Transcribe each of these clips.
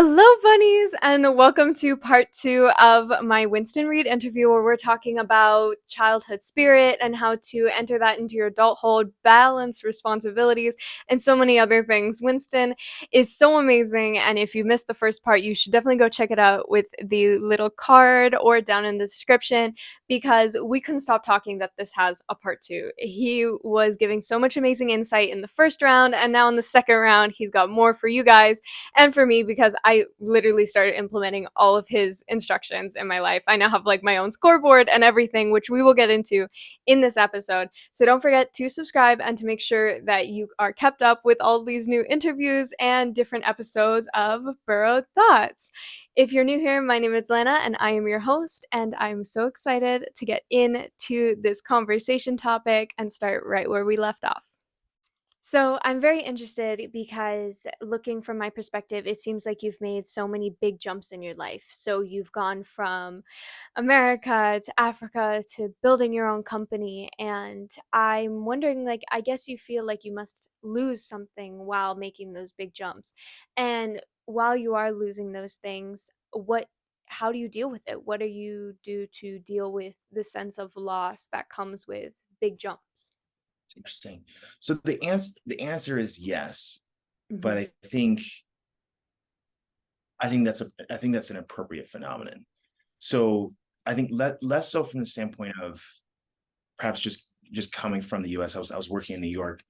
Hello, bunnies, and welcome to part two of my Winston Reid interview, where we're talking about childhood spirit and how to enter that into your adulthood, balance responsibilities, and so many other things. Winston is so amazing, and if you missed the first part, you should definitely go check it out with the little card or down in the description because we couldn't stop talking that this has a part two. He was giving so much amazing insight in the first round, and now in the second round, he's got more for you guys and for me because I literally started implementing all of his instructions in my life. I now have like my own scoreboard and everything, which we will get into in this episode. So don't forget to subscribe and to make sure that you are kept up with all these new interviews and different episodes of Burrowed Thoughts. If you're new here, my name is Lana and I am your host, and I'm so excited to get into this conversation topic and start right where we left off. So I'm very interested because looking from my perspective, it seems like you've made so many big jumps in your life. So you've gone from America to Africa to building your own company. And I'm wondering, like, I guess you feel like you must lose something while making those big jumps. And while you are losing those things, how do you deal with it? What do you do to deal with the sense of loss that comes with big jumps? It's interesting. So the answer is yes, but Hmm. I think that's an appropriate phenomenon. So I think less so from the standpoint of perhaps just coming from the U.S. I was working in New York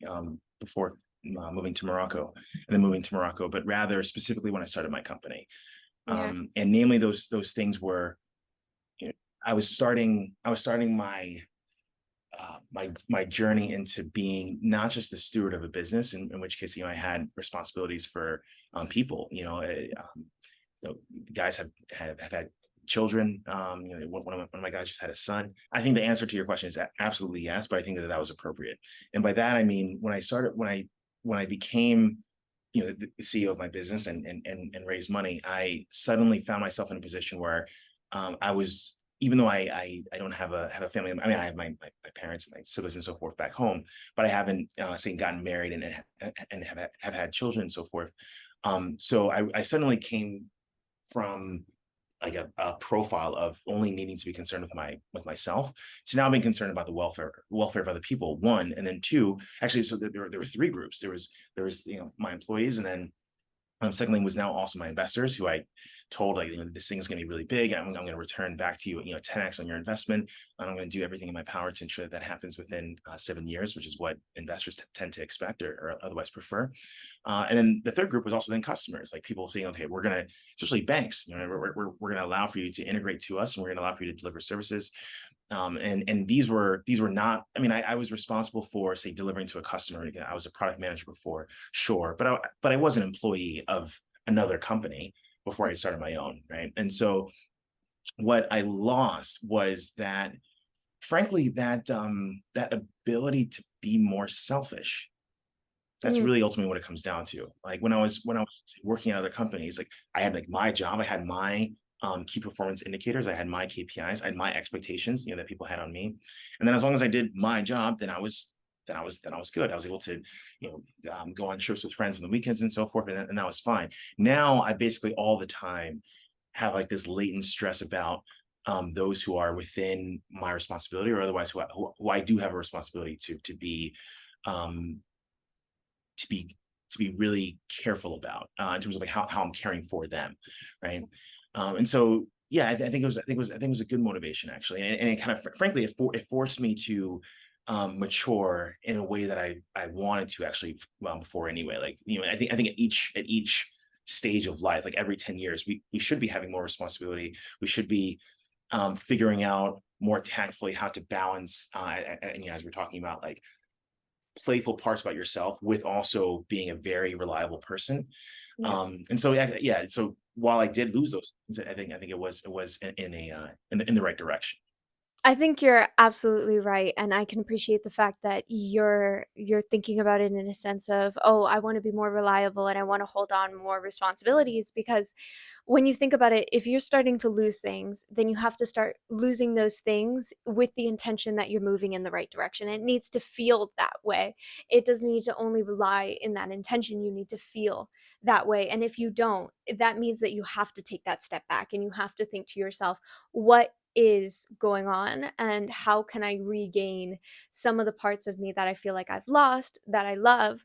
before moving to Morocco, and then moving to Morocco, but rather specifically when I started my company, Yeah. and namely those things were, you know, I was starting my journey into being not just the steward of a business, in which case, I had responsibilities for people. Guys have had children. One of my guys just had a son. I think the answer to your question is absolutely yes, but I think that was appropriate. And by that I mean, when I became, the CEO of my business and raised money, I suddenly found myself in a position where I was, even though I don't have a family. I mean, I have my parents and my siblings and so forth back home, but I haven't say gotten married and have had children and so forth. So I suddenly came from like a profile of only needing to be concerned with myself to now being concerned about the welfare of other people. One, and then two, actually, so there were three groups. There was my employees, and then secondly was now also my investors, who I told, like, this thing is going to be really big. I'm going to return back to you, 10x on your investment. And I'm going to do everything in my power to ensure that happens within 7 years, which is what investors tend to expect, or otherwise prefer. And then the third group was also then customers, like people saying, okay, we're going to, especially banks, we're going to allow for you to integrate to us, and we're going to allow for you to deliver services. And these were not. I mean, I was responsible for, say, delivering to a customer. Again, I was a product manager before, sure, but I was an employee of another company before I started my own, right? And so what I lost was that, frankly, that ability to be more selfish. That's Mm. really ultimately what it comes down to. Like when I was working at other companies, like I had like my job, I had my key performance indicators, I had my KPIs, I had my expectations, that people had on me, and then as long as I did my job, then I was good. I was able to, go on trips with friends on the weekends and so forth, and that was fine. Now I basically all the time have like this latent stress about those who are within my responsibility, or otherwise who I do have a responsibility to be um, to be to be really careful about, in terms of like how I'm caring for them, right? And so yeah, I think it was a good motivation, actually, and it kind of, frankly, it forced me to mature in a way that I wanted to, actually, well, before anyway. Like, I think at each stage of life, like every 10 years, we should be having more responsibility. We should be figuring out more tactfully how to balance, and, as we're talking about, like, playful parts about yourself with also being a very reliable person. Yeah. And so yeah, yeah. So while I did lose those things, I think it was in the right direction. I think you're absolutely right, and I can appreciate the fact that you're thinking about it in a sense of, "Oh, I wanna be more reliable and I wanna hold on more responsibilities," because when you think about it, if you're starting to lose things, then you have to start losing those things with the intention that you're moving in the right direction. It needs to feel that way. It doesn't need to only rely in that intention. You need to feel that way. And if you don't, that means that you have to take that step back and you have to think to yourself, what is going on and how can I regain some of the parts of me that I feel like I've lost that I love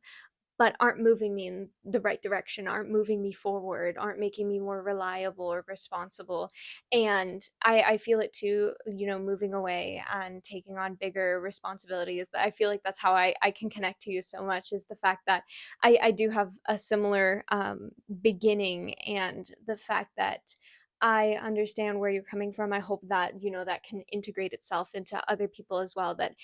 but aren't moving me in the right direction, aren't moving me forward, aren't making me more reliable or responsible. And I feel it too, moving away and taking on bigger responsibilities. I feel like that's how I can connect to you so much is the fact that I do have a similar beginning and the fact that I understand where you're coming from. I hope that, that can integrate itself into other people as well. That,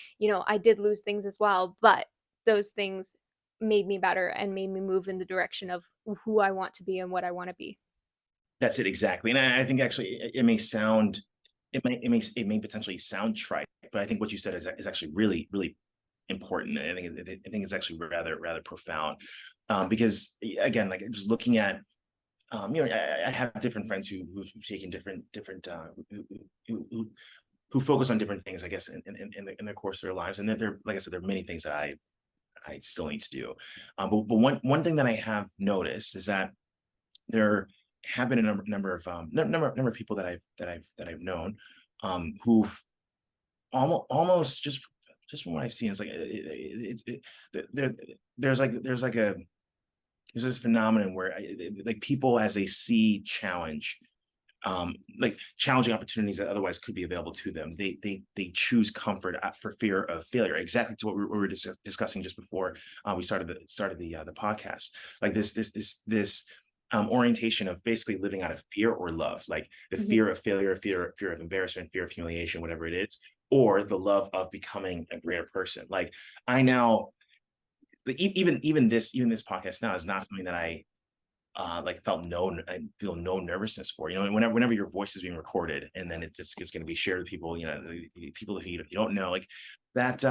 I did lose things as well, but those things made me better and made me move in the direction of who I want to be and what I want to be. That's it exactly. And I think actually it may sound, it may potentially sound trite, but I think what you said is actually really, really important. I think it's actually rather profound. Because again, like just looking at, I have different friends who've taken different who focus on different things, I guess, in the course of their lives. And there, like I said, there are many things that I still need to do. But one thing that I have noticed is that there have been a number of number of people that I've known, who've almost just from what I've seen, it's like there there's this phenomenon where like people, as they see challenge, like challenging opportunities that otherwise could be available to them, they choose comfort for fear of failure. Exactly to what we were discussing just before we started the podcast. Like this orientation of basically living out of fear or love, like the Mhm. fear of failure, fear of embarrassment, fear of humiliation, whatever it is, or the love of becoming a greater person. Like I now, like even this podcast now is not something that like I feel no nervousness for, and whenever your voice is being recorded and then it's going to be shared with people, the people who you don't know, like that,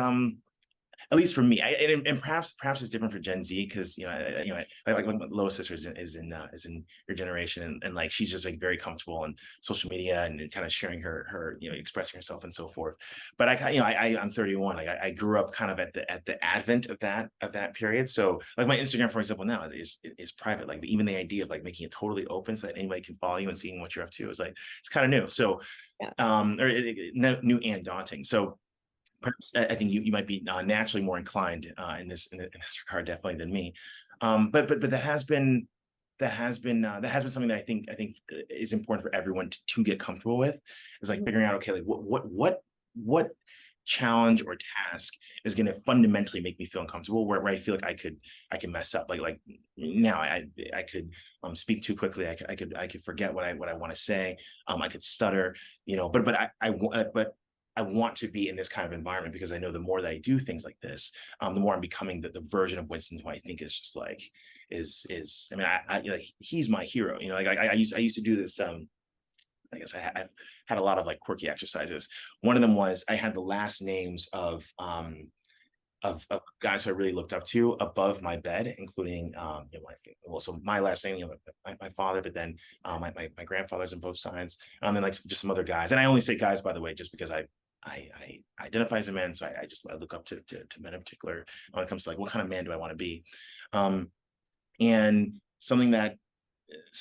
at least for me, and perhaps it's different for Gen Z because like my little sister is in your generation, and like she's just like very comfortable on social media and kind of sharing her expressing herself and so forth. But I'm 31. Like I grew up kind of at the advent of that period. So like my Instagram, for example, now is private. Like even the idea of like making it totally open so that anybody can follow you and seeing what you're up to is like it's kind of new. So Yeah. new and daunting. So perhaps I think you might be naturally more inclined in this regard, definitely, than me. But that has been something that I think is important for everyone to get comfortable with. Is like Mhm. figuring out, okay, like what challenge or task is going to fundamentally make me feel uncomfortable, where I feel like I can mess up. Like now I could speak too quickly. I could forget what I want to say. I could stutter. But I want to be in this kind of environment because I know the more that I do things like this, the more I'm becoming the version of Winston who I think is just like is. I mean, like he's my hero. Like I used to do this. I guess I've had a lot of like quirky exercises. One of them was I had the last names of guys who I really looked up to above my bed, including well, so my last name, my father, but then my grandfathers on both sides, and then like just some other guys. And I only say guys, by the way, just because I identify as a man, so I look up to men in particular when it comes to like what kind of man do I want to be. Um, and something that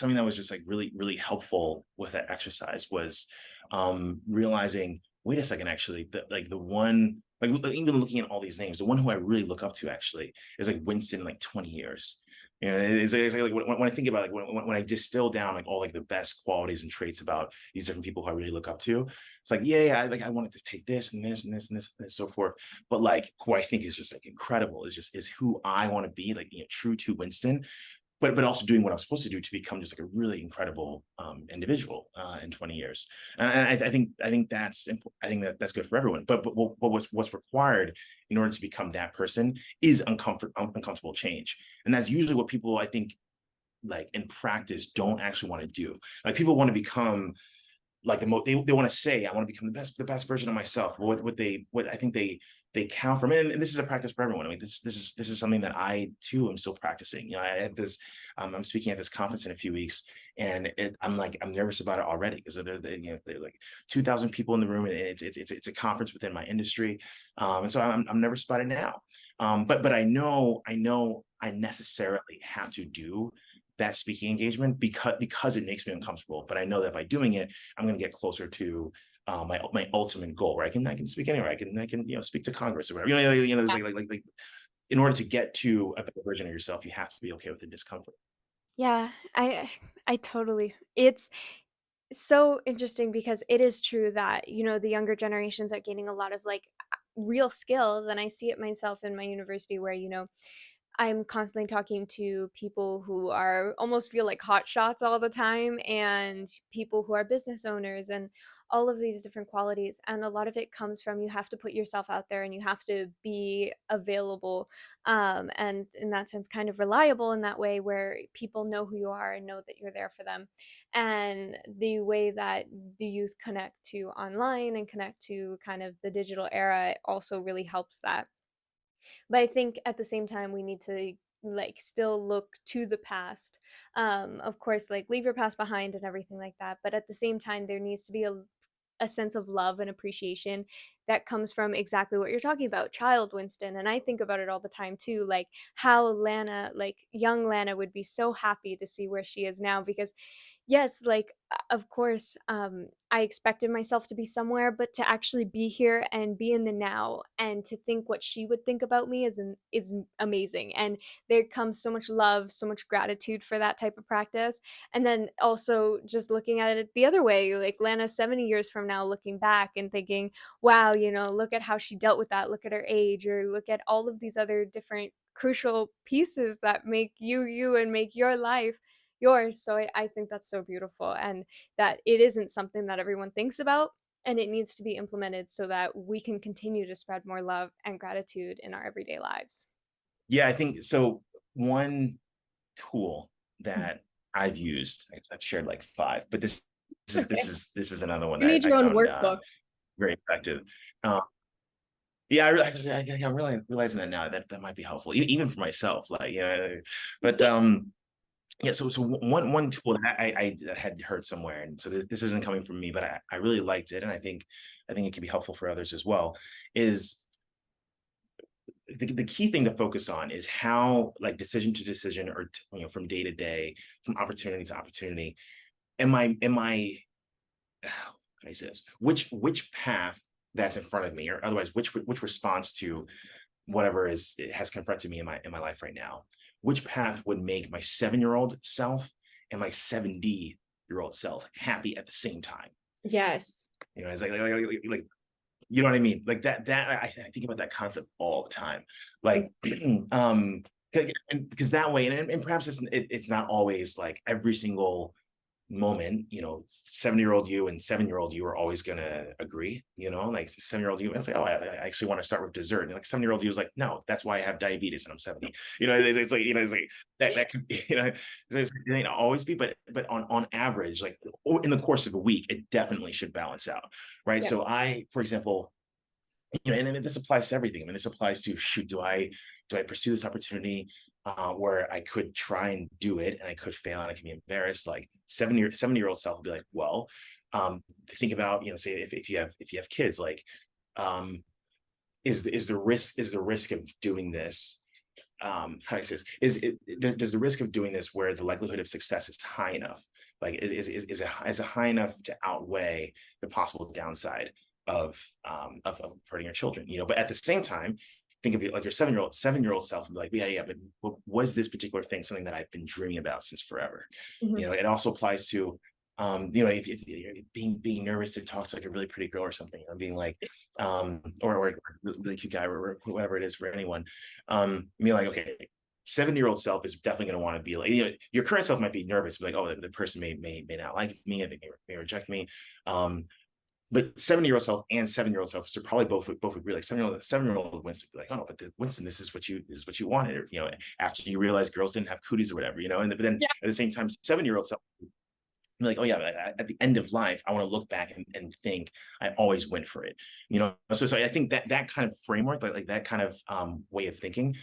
was just like really really helpful with that exercise was realizing, wait a second, actually, like the one, like even looking at all these names, the one who I really look up to actually is like Winston, like 20 years. It's like when I think about like when I distill down like all like the best qualities and traits about these different people who I really look up to, it's like yeah, I wanted to take this and this and this and this and so forth. But like who I think is just like incredible is who I want to be, like true to Winston, but also doing what I'm supposed to do to become just like a really incredible individual in 20 years. And I think that's good for everyone. But what's required in order to become that person is uncomfortable change, and that's usually what people, I think, like in practice don't actually want to do. Like people want to become like they want to say, I want to become the best version of myself. What I think they count from it, and this is a practice for everyone. I mean, this is something that I too am still practicing. I had this, I'm speaking at this conference in a few weeks, and I'm nervous about it already because they're like 2,000 people in the room, and it's a conference within my industry, and so I'm nervous about it now. But I know I necessarily have to do that speaking engagement because it makes me uncomfortable. But I know that by doing it, I'm going to get closer to my ultimate goal, where I can speak anywhere. I can speak to Congress or whatever. There's like in order to get to a better version of yourself, you have to be okay with the discomfort. Yeah, I totally. It's so interesting because it is true that, the younger generations are gaining a lot of like real skills, and I see it myself in my university where, I'm constantly talking to people who are almost feel like hot shots all the time, and people who are business owners, and all of these different qualities. And a lot of it comes from, you have to put yourself out there and you have to be available, and in that sense kind of reliable in that way where people know who you are and know that you're there for them. And the way that the youth connect to online and connect to kind of the digital era also really helps that. But I think at the same time we need to like still look to the past. Of course, like leave your past behind and everything like that, but at the same time there needs to be a sense of love and appreciation that comes from exactly what you're talking about, child Winston. And I think about it all the time too, like how Lana, like young Lana, would be so happy to see where she is now. Because yes, like of course, I expected myself to be somewhere, but to actually be here and be in the now and to think what she would think about me is amazing. And there comes so much love, so much gratitude for that type of practice. And then also just looking at it the other way, like Lana 70 years from now looking back and thinking, wow, look at how she dealt with that, look at her age, or look at all of these other different crucial pieces that make you you and make your life yours. So I think that's so beautiful, and that it isn't something that everyone thinks about, and it needs to be implemented so that we can continue to spread more love and gratitude in our everyday lives. Yeah, I think so. One tool Mhm. that I've used, I guess I've shared like five, but Okay. this is another one You that need I your own found workbook. very effective. Uh, yeah, I'm really realizing that now, that might be helpful, even for myself. Like, but yeah. So one tool that I had heard somewhere, and so this isn't coming from me, but I really liked it, and I think it can be helpful for others as well. Is the key thing to focus on is how, like, decision to decision, or from day to day, from opportunity to opportunity, am I how can I say this, which path that's in front of me, or otherwise which response to whatever has confronted me in my life right now, which path would make my 7-year-old self and my 70-year-old self happy at the same time. Yes. It's like, you know what I mean? Like I think about that concept all the time. Like, um, because that way, and perhaps it's not always like every single moment, 7-year-old you and 7-year-old you are always gonna agree, like 7-year-old you, I was like, oh, I actually want to start with dessert. And like 7-year-old you was like, no, that's why I have diabetes and I'm 70. It's like, it's like that could be, it ain't always be, but on average, like in the course of a week, it definitely should balance out. Right. Yeah. So for example, and this applies to everything. I mean, this applies to, shoot, do I pursue this opportunity where I could try and do it and I could fail and I can be embarrassed? Like 70-year-old self will be like, well, think about, say if you have kids, like, is the risk of doing this, how do I say this? Does the risk of doing this, where the likelihood of success is high enough? Like, is it high enough to outweigh the possible downside of hurting your children? But at the same time, think of it like your 7-year-old self and be like, yeah, but was this particular thing something that I've been dreaming about since forever? Mhm. It also applies to, if you're being nervous to talk to like a really pretty girl or something, being like, or a really cute guy, or whoever it is for anyone, being like, okay, 7-year-old self is definitely going to want to be like, your current self might be nervous, like, oh, the person may not like me, and they may reject me. But 7-year-old self and 7-year-old self should probably both agree. Like 7-year-old Winston would be like, oh no, but Winston, this is what you wanted. Or, after you realize girls didn't have cooties or whatever, and but then Yeah. at the same time, 7-year-old self like, oh yeah, at the end of life, I want to look back and think I always went for it. So I think that that kind of framework, like that kind of way of thinking,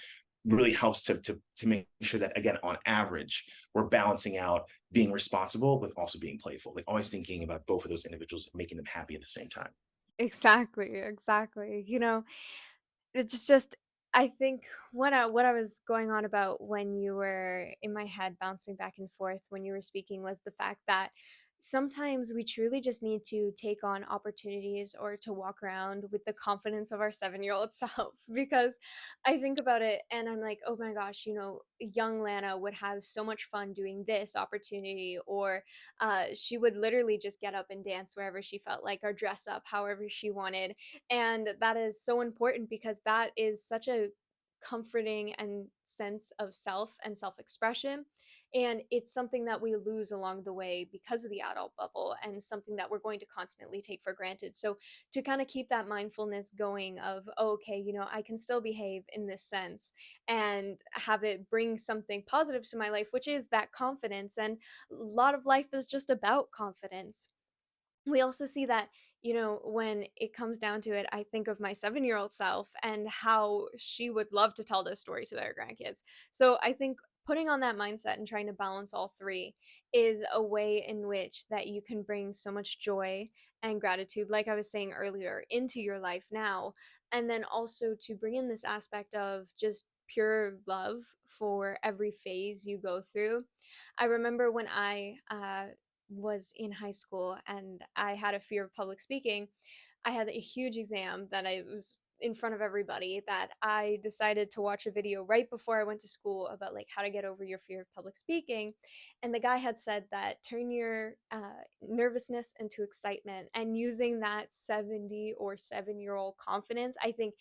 really helps to make sure that, again, on average, we're balancing out being responsible with also being playful, like always thinking about both of those individuals, making them happy at the same time. Exactly, exactly. It's just I think what I was going on about when you were in my head bouncing back and forth when you were speaking was the fact that sometimes we truly just need to take on opportunities or to walk around with the confidence of our 7-year-old self because I think about it and I'm like, "Oh my gosh, young Lana would have so much fun doing this opportunity," or she would literally just get up and dance wherever she felt like or dress up however she wanted. And that is so important because that is such a comforting and sense of self and self-expression, and it's something that we lose along the way because of the adult bubble and something that we're going to constantly take for granted. So to kind of keep that mindfulness going of, oh, okay, I can still behave in this sense and have it bring something positive to my life, which is that confidence. And a lot of life is just about confidence. We also see that, when it comes down to it, I think of my 7-year-old self and how she would love to tell this story to their grandkids. So I think putting on that mindset and trying to balance all three is a way in which that you can bring so much joy and gratitude, like I was saying earlier, into your life now. And then also to bring in this aspect of just pure love for every phase you go through. I remember when I was in high school and I had a fear of public speaking. I had a huge exam that I was in front of everybody that I decided to watch a video right before I went to school about like how to get over your fear of public speaking. And the guy had said that turn your nervousness into excitement, and using that 70 or 7-year-old confidence, I think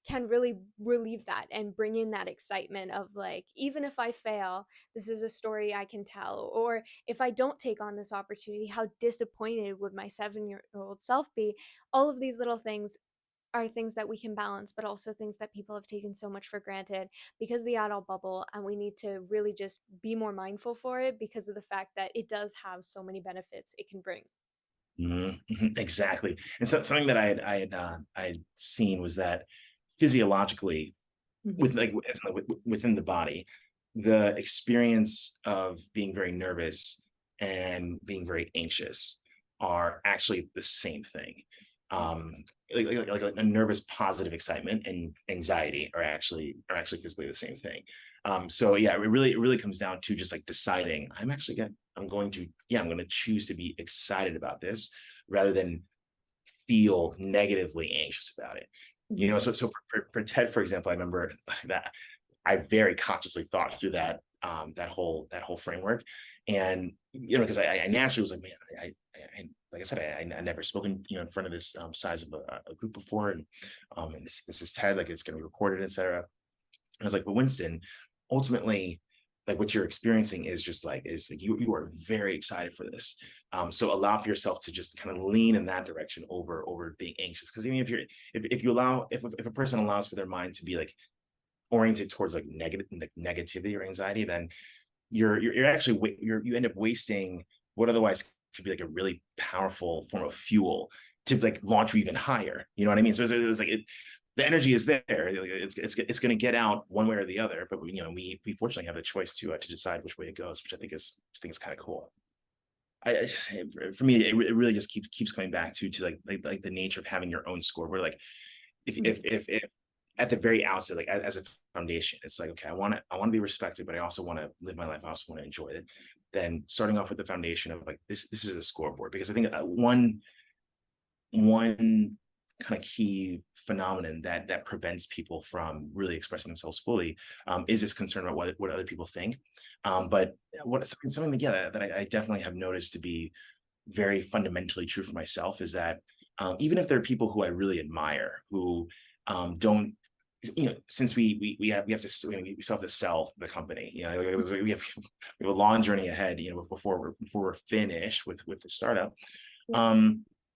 can really relieve that and bring in that excitement of like, even if I fail, this is a story I can tell. Or if I don't take on this opportunity, how disappointed would my 7-year-old self be? All of these little things are things that we can balance, but also things that people have taken so much for granted because of the adult bubble. And we need to really just be more mindful for it because of the fact that it does have so many benefits it can bring. Exactly. And so something that I had seen was that physiologically, with like within the body, the experience of being very nervous and being very anxious are actually the same thing. Um, like a nervous positive excitement and anxiety are actually physically the same thing. So yeah, it really comes down to just like deciding I'm going to choose to be excited about this rather than feel negatively anxious about it. So for Ted, for example, I remember that I very consciously thought through that whole framework, and because I naturally was like, man, like I said, I never spoken in front of this size of a group before, and this is Ted, like it's going to be recorded, etc. I was like, but Winston, ultimately, like what you're experiencing is like you are very excited for this. So allow for yourself to just kind of lean in that direction over being anxious. Because even if you allow if a person allows for their mind to be like oriented towards like negativity or anxiety, then you're actually you end up wasting what otherwise could be like a really powerful form of fuel to like launch you even higher. You know what I mean? So it's like the energy is there. It's going to get out one way or the other. But we fortunately have the choice to decide which way it goes, which I think is kind of cool. For me, it really just keeps coming back to like the nature of having your own scoreboard. Like if at the very outset, like as a foundation, it's like, okay, I want to be respected, but I also want to live my life. I also want to enjoy it. Then starting off with the foundation of like this is a scoreboard, because I think one kind of key phenomenon that prevents people from really expressing themselves fully is this concern about what other people think. But something that I definitely have noticed to be very fundamentally true for myself is that even if there are people who I really admire who don't, since we still have to sell the company, we have a long journey ahead, before we're finished with the startup. Yeah.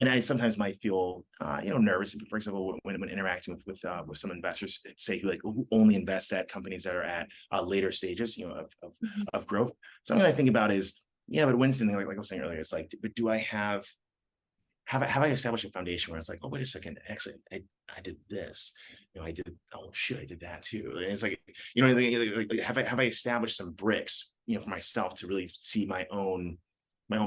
And I sometimes might feel, nervous, for example, when interacting with some investors, say who only invest at companies that are at later stages, of Mhm. growth. Something I think about is yeah, but Winston, like I was saying earlier, it's like, but do I have I established a foundation where it's like, oh, wait a second, actually, I did this, I did, oh shit, I did that too. And it's like, have I established some bricks, for myself to really see my own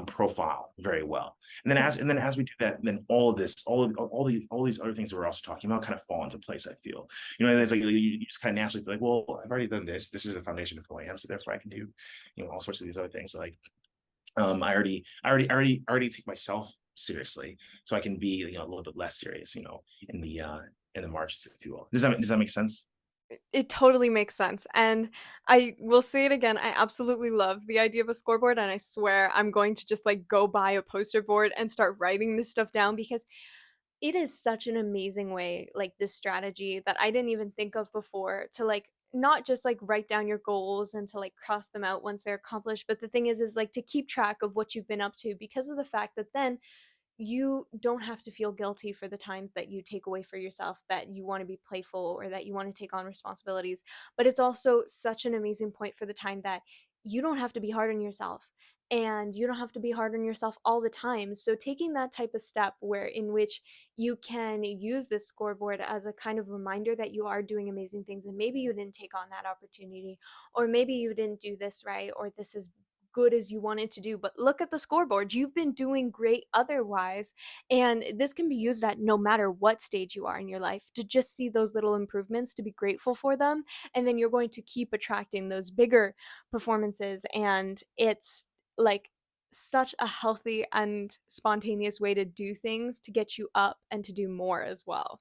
profile very well. And then as we do that, then all of this, all these other things that we're also talking about kind of fall into place, I feel. It's like you just kind of naturally feel like, well, I've already done this. This is the foundation of who I am. So therefore I can do, all sorts of these other things. Like I already take myself seriously, so I can be, a little bit less serious, in the marches, if you will. Does that make sense? It totally makes sense. And I will say it again, I absolutely love the idea of a scoreboard. And I swear I'm going to just like go buy a poster board and start writing this stuff down because it is such an amazing way, like this strategy that I didn't even think of before to like not just like write down your goals and to like cross them out once they're accomplished, but the thing is like to keep track of what you've been up to because of the fact that then you don't have to feel guilty for the times that you take away for yourself, that you want to be playful or that you want to take on responsibilities. But it's also such an amazing point for the time that you don't have to be hard on yourself and you don't have to be hard on yourself all the time. So taking that type of step where in which you can use this scoreboard as a kind of reminder that you are doing amazing things and maybe you didn't take on that opportunity or maybe you didn't do this right or this is good as you wanted to do, but look at the scoreboard. You've been doing great otherwise. And this can be used at no matter what stage you are in your life to just see those little improvements, to be grateful for them. And then you're going to keep attracting those bigger performances. And it's like such a healthy and spontaneous way to do things to get you up and to do more as well.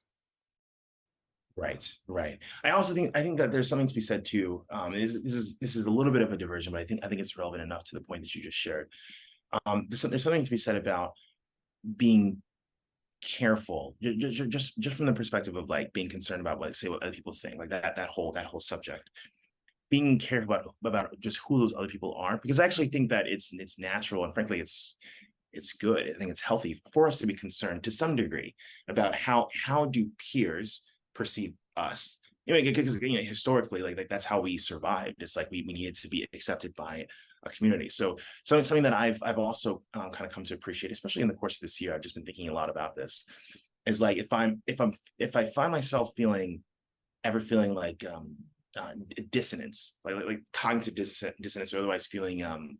Right, right. I think that there's something to be said too. This is a little bit of a diversion, but I think it's relevant enough to the point that you just shared. There's something to be said about being careful, just from the perspective of like being concerned about what other people think, like that whole subject. Being careful about just who those other people are, because I actually think that it's natural, and frankly it's good. I think it's healthy for us to be concerned to some degree about how do peers perceive us. Because historically, like that's how we survived. It's like we needed to be accepted by a community. So something that I've also kind of come to appreciate, especially in the course of this year. I've just been thinking a lot about this. Is like if I find myself feeling like dissonance, like cognitive dissonance, or otherwise feeling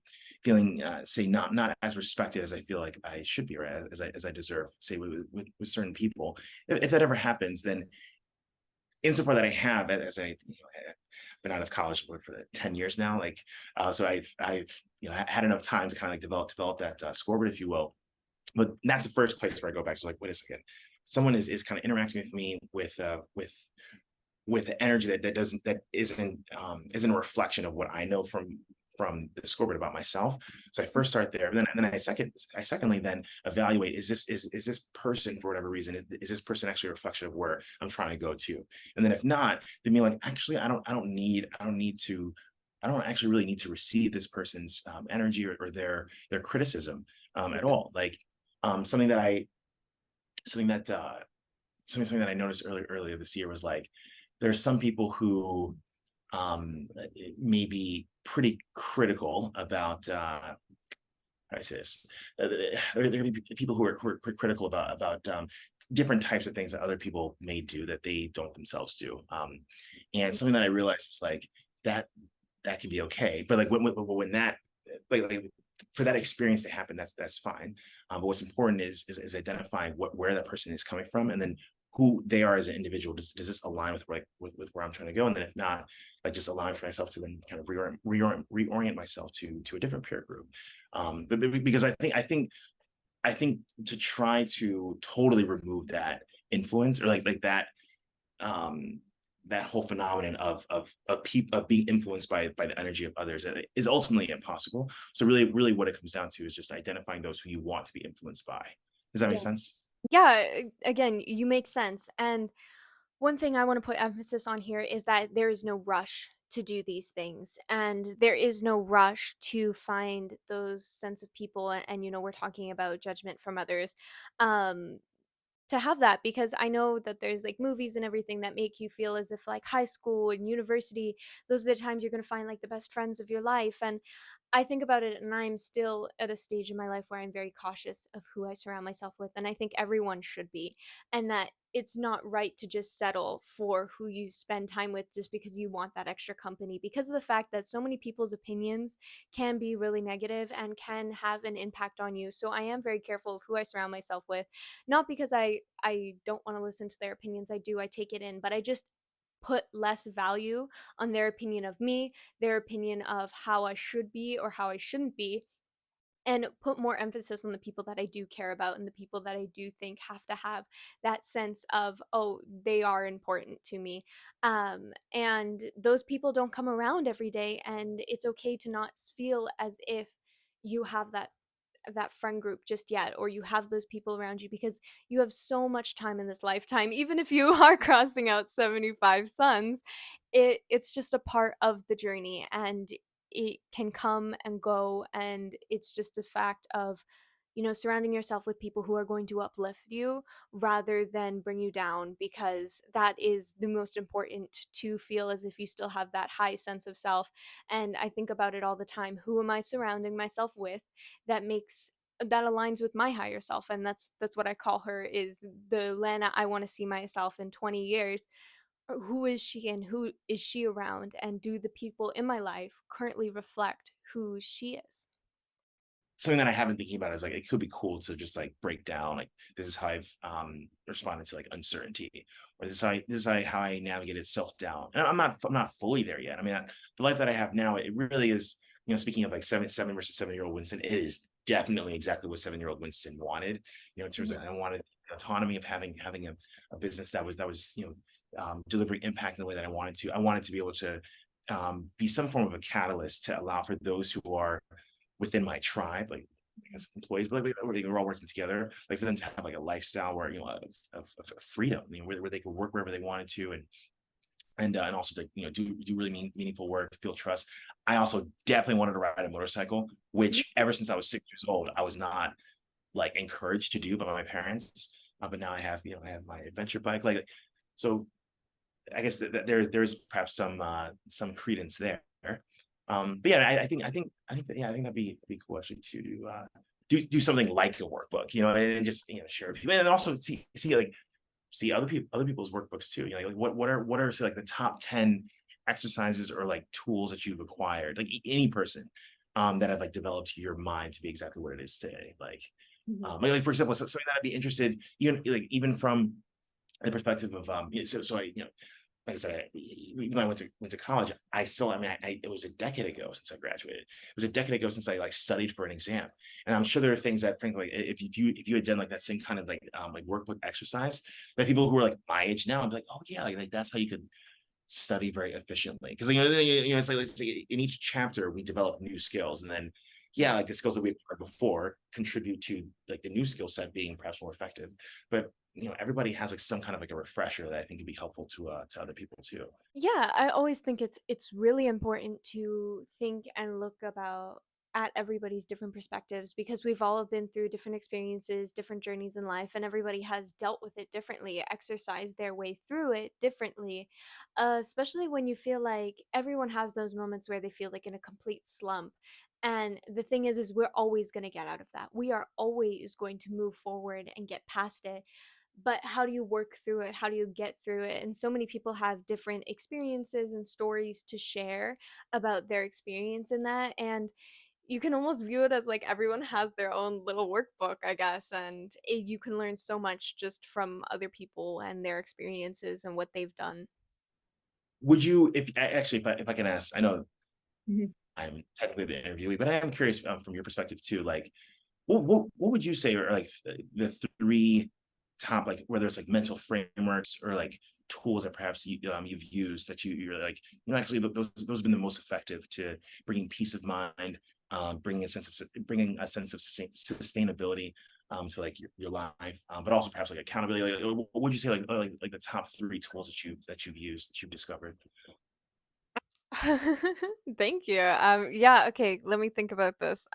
say not as respected as I feel like I should be, or as I deserve, say with certain people. If that ever happens, then insofar that I have, as I've been out of college for 10 years now, like so I've had enough time to kind of like develop that scoreboard, if you will. But that's the first place where I go back to, like, wait a second, someone is kind of interacting with me with the energy that isn't a reflection of what I know from the scoreboard about myself. So I first start there, and then I secondly then evaluate, is this person, for whatever reason, is this person actually a reflection of where I'm trying to go to? And then if not, then be like, actually, I don't actually really need to receive this person's energy, or their criticism at all. Like something that I something that I noticed earlier this year was like, there's some people who may be pretty critical about how do I say this? There are going to be people who are critical about different types of things that other people may do that they don't themselves do. And something that I realized is like that can be okay, but like when that like for that experience to happen, that's fine. But what's important is identifying where that person is coming from, and then who they are as an individual. Does this align with where I'm trying to go? And then if not, like just allowing for myself to then kind of reorient myself to a different peer group. But because I think to try to totally remove that influence, or like that um that whole phenomenon of being influenced by the energy of others, is ultimately impossible. So really what it comes down to is just identifying those who you want to be influenced by. Does that make Yeah. sense? Yeah, again, you make sense. And one thing I want to put emphasis on here is that there is no rush to do these things and there is no rush to find those sense of people and we're talking about judgment from others. Um to have that because I know that there's like movies and everything that make you feel as if like high school and university, those are the times you're going to find like the best friends of your life. And I think about it, and I'm still at a stage in my life where I'm very cautious of who I surround myself with, and I think everyone should be. And that it's not right to just settle for who you spend time with just because you want that extra company, because of the fact that so many people's opinions can be really negative and can have an impact on you. So I am very careful of who I surround myself with, not because I don't want to listen to their opinions. I do. I take it in, but I just put less value on their opinion of me, their opinion of how I should be or how I shouldn't be, and put more emphasis on the people that I do care about and the people that I do think have to have that sense of, oh, they are important to me. And those people don't come around every day, and it's okay to not feel as if you have that friend group just yet, or you have those people around you, because you have so much time in this lifetime. Even if you are crossing out 75 suns, it's just a part of the journey, and it can come and go, and it's just a fact of, surrounding yourself with people who are going to uplift you rather than bring you down, because that is the most important, to feel as if you still have that high sense of self. And I think about it all the time. Who am I surrounding myself with that aligns with my higher self? And that's what I call her, is the Lana I want to see myself in 20 years. Who is she, and who is she around, and do the people in my life currently reflect who she is? Something that I have been thinking about is like it could be cool to just like break down like this is how I've responded to like uncertainty, or how I navigated self doubt. And I'm not fully there yet. I mean, the life that I have now, it really is. Speaking of like seven versus 7 year old Winston, it is definitely exactly what 7 year old Winston wanted. In terms of Mhm. I wanted autonomy of having a business that was delivering impact in the way that I wanted to. I wanted to be able to be some form of a catalyst to allow for those who are within my tribe, like as employees, but like we're all working together, like for them to have like a lifestyle where of freedom, where they could work wherever they wanted to, and also to do really meaningful work, feel trust. I also definitely wanted to ride a motorcycle, which ever since I was 6 years old, I was not like encouraged to do by my parents. But now I have my adventure bike, like so. I guess that there's perhaps some credence there. But yeah, I think that'd be cool actually to do something like a workbook, and just share with people, and then also see other people's workbooks too. Like what are say, like the top 10 exercises or like tools that you've acquired, like any person that have like developed your mind to be exactly what it is today. Mhm. Like for example, something that I'd be interested, even from the perspective of so like I said, even though I went to college, it was a decade ago since I graduated. It was a decade ago since I like studied for an exam, and I'm sure there are things that, frankly, like, if you had done like that same kind of like workbook exercise, that people who are like my age now, I'd be like, oh yeah, like that's how you could study very efficiently, because it's like in each chapter we develop new skills, and then yeah, like the skills that we acquired before contribute to like the new skill set being perhaps more effective. But everybody has like some kind of like a refresher that I think could be helpful to other people too. Yeah, I always think it's really important to think and look about at everybody's different perspectives, because we've all been through different experiences, different journeys in life, and everybody has dealt with it differently, exercised their way through it differently. Especially when you feel like everyone has those moments where they feel like in a complete slump. And the thing is we're always going to get out of that. We are always going to move forward and get past it, but how do you work through it? How do you get through it? And so many people have different experiences and stories to share about their experience in that. And you can almost view it as like everyone has their own little workbook, I guess. And you can learn so much just from other people and their experiences and what they've done. Would you, if actually, if I can ask, I know Mhm. I'm technically the interviewee, but I am curious from your perspective too. Like, what would you say are like the three top, like whether it's like mental frameworks or like tools that perhaps you've used that you're like actually those have been the most effective to bringing peace of mind, bringing a sense of sustainability to like your life, but also perhaps like accountability. What would you say like the top three tools that you've used, that you've discovered? Thank you. Yeah, okay, let me think about this.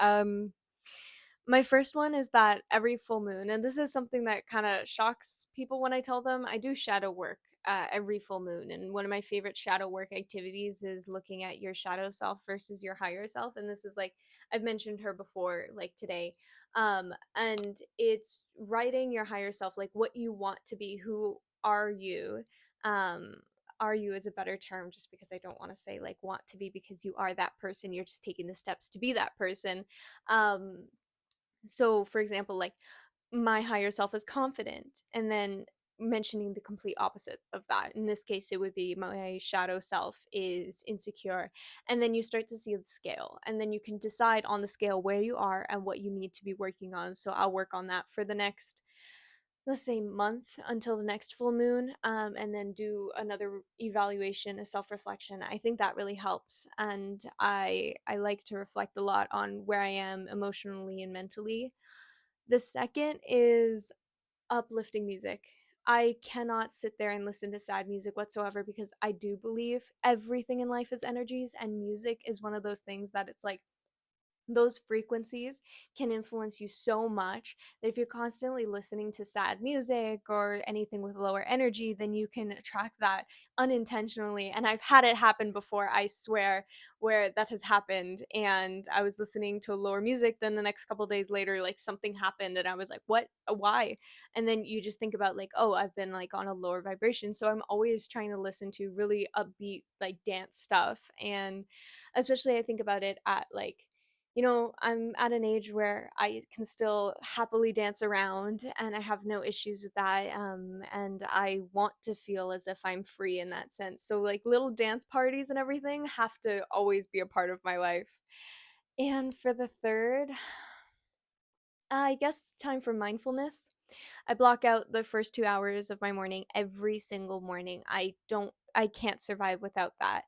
My first one is that every full moon, and this is something that kind of shocks people when I tell them, I do shadow work every full moon. And one of my favorite shadow work activities is looking at your shadow self versus your higher self. And this is like, I've mentioned her before, like today. And it's writing your higher self, like what you want to be, who are you? Um, are you is a better term just because I don't want to say like want to be because you are that person. You're just taking the steps to be that person. Um, so for example, like my higher self is confident, and then mentioning the complete opposite of that, in this case it would be my shadow self is insecure, and then you start to see the scale, and then you can decide on the scale where you are and what you need to be working on. So I'll work on that for the next, let's say, month until the next full moon, and then do another evaluation, a self-reflection. I think that really helps, and I like to reflect a lot on where I am emotionally and mentally. The second is uplifting music. I cannot sit there and listen to sad music whatsoever, because I do believe everything in life is energies, and music is one of those things that it's like those frequencies can influence you so much that if you're constantly listening to sad music or anything with lower energy, then you can attract that unintentionally. And I've had it happen before, I swear, where that has happened. And I was listening to lower music, then the next couple days later, like something happened, and I was like, what? Why? And then you just think about, like, oh, I've been like on a lower vibration. So I'm always trying to listen to really upbeat, like dance stuff. And especially I think about it at like, I'm at an age where I can still happily dance around and I have no issues with that. And I want to feel as if I'm free in that sense. So, like, little dance parties and everything have to always be a part of my life. And for the third, I guess time for mindfulness. I block out the first 2 hours of my morning every single morning. I can't survive without that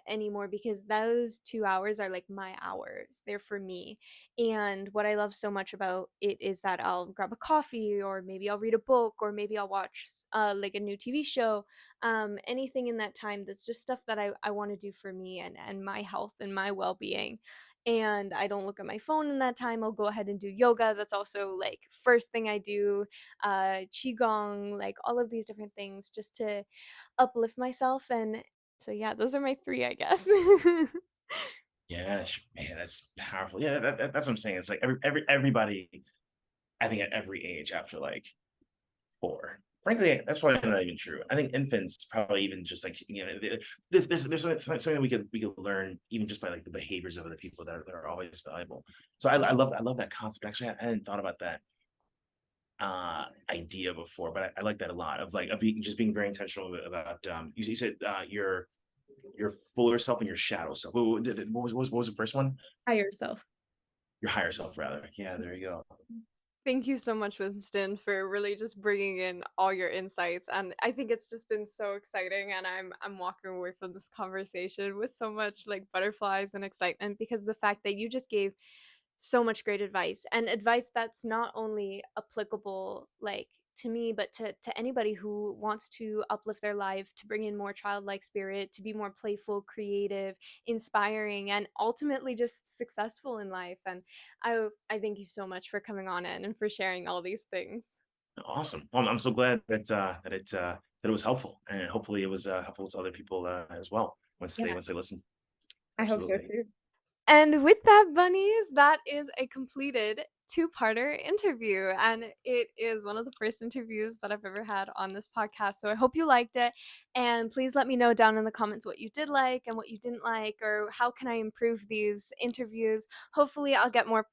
anymore, because those 2 hours are like my hours. They're for me. And what I love so much about it is that I'll grab a coffee, or maybe I'll read a book, or maybe I'll watch like a new TV show. Anything in that time that's just stuff that I want to do for me and my health and my well-being. And I don't look at my phone in that time. I'll go ahead and do yoga. That's also like first thing I do. Qigong, like all of these different things just to uplift myself. And so yeah, those are my three, I guess. Yeah, man, that's powerful. Yeah, that's what I'm saying. It's like everybody, I think at every age after like 4. Frankly, that's probably not even true. I think infants probably even just like, there's something we could learn even just by like the behaviors of other people that are always valuable. So I love that concept. Actually, I hadn't thought about that idea before, but I like that a lot, of like just being very intentional about you said your fuller self and your shadow self. What was the first one? Higher self. Your higher self, rather. Yeah, there you go. Thank you so much, Winston, for really just bringing in all your insights. And I think it's just been so exciting, and I'm walking away from this conversation with so much like butterflies and excitement, because the fact that you just gave so much great advice, and advice that's not only applicable like to me, but to anybody who wants to uplift their life, to bring in more childlike spirit, to be more playful, creative, inspiring, and ultimately just successful in life. And I thank you so much for coming on in and for sharing all these things. Awesome. Well, I'm so glad that it was helpful, and hopefully it was helpful to other people as well Yeah, once they listen. I hope so Absolutely. too. And with that, bunnies, that is a completed two-parter interview. And it is one of the first interviews that I've ever had on this podcast. So I hope you liked it. And please let me know down in the comments what you did like and what you didn't like, or how can I improve these interviews. Hopefully I'll get more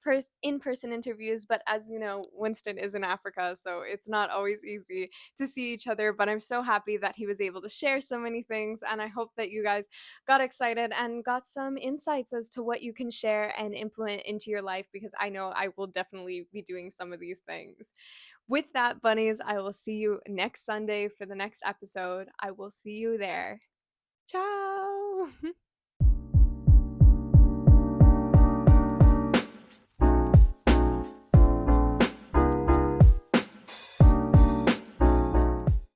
in-person interviews. But as you know, Winston is in Africa, so it's not always easy to see each other. But I'm so happy that he was able to share so many things. And I hope that you guys got excited and got some insights as to what you can share and implement into your life, because I know I will definitely be doing some of these things. With that, bunnies, I will see you next Sunday for the next episode. I will see you there. Ciao.